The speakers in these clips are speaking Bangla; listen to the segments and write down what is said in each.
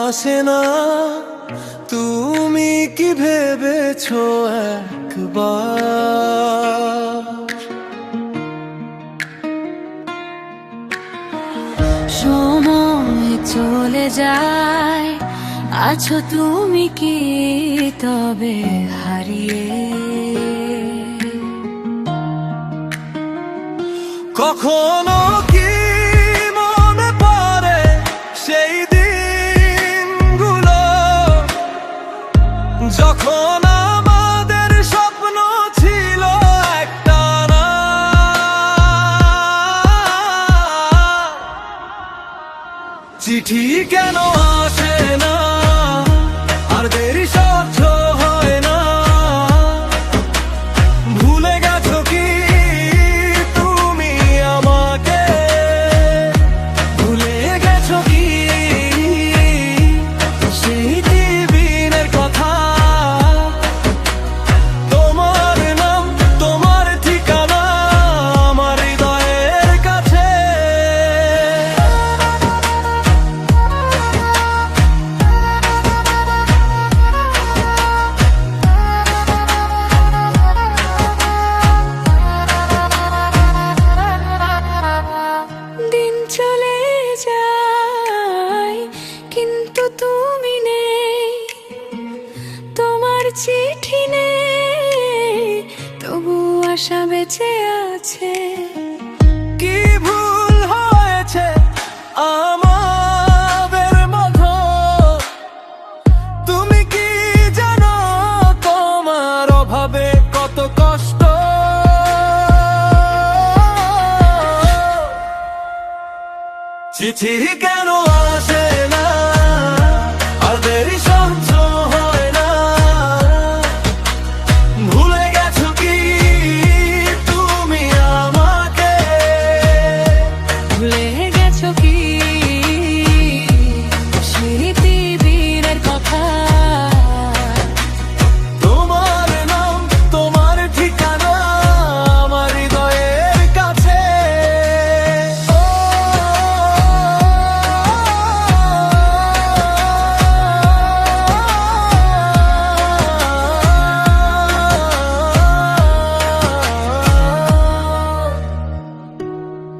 আসে না, তুমি কি ভেবেছো একবার? সময় চলে যায়, আছো তুমি কি তবে হারিয়ে? কখনো কি মনে পড়ে সেই দিনগুলো, যখন আমাদের স্বপ্ন ছিল একটানা? চিঠি কেন আসে না, আর দেরি সহ্য হয় না? ভুলে গেছো কি তুমি আমাকে? ভুলে গেছো কি সেই দিনের কথা? তোমার নাম, তোমার ঠিকানা আমার হৃদয়ের কাছে। দিন চলে যায় কিন্তু তুমি নেই, তোমার চিঠি নেই, তবু আশা বেঁচে আছে। কি ভুল হয়েছে আমাদের মধ্যে, তুমি কি জানো তোমার অভাবে কত কষ্ট? চিঠি কেন আসে না, আর দেরি সহ্য হয় না? ভুলে গেছো কি তুমি আমাকে? ভুলে গেছো কি স্মৃতিবীরের কথা? তোমার নাম, তোমার ঠিকানা আমার হৃদয়ের কাছে।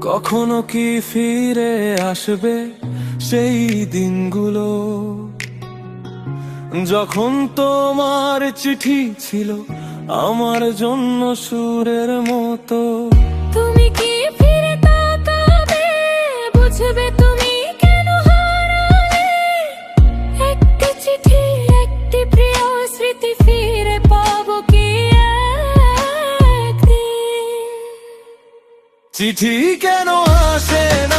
কখনো কি ফিরে আসবে সেই দিনগুলো, যখন তোমার চিঠি ছিল আমার জন্য সুরের মতো? তুমি কি ফিরে তাকাবে, বুঝবে তুমি কেন হারালে? একটি চিঠি, একটি প্রিয় স্মৃতি ফিরে পাবো কি একদিন? চিঠি কেন আসে না,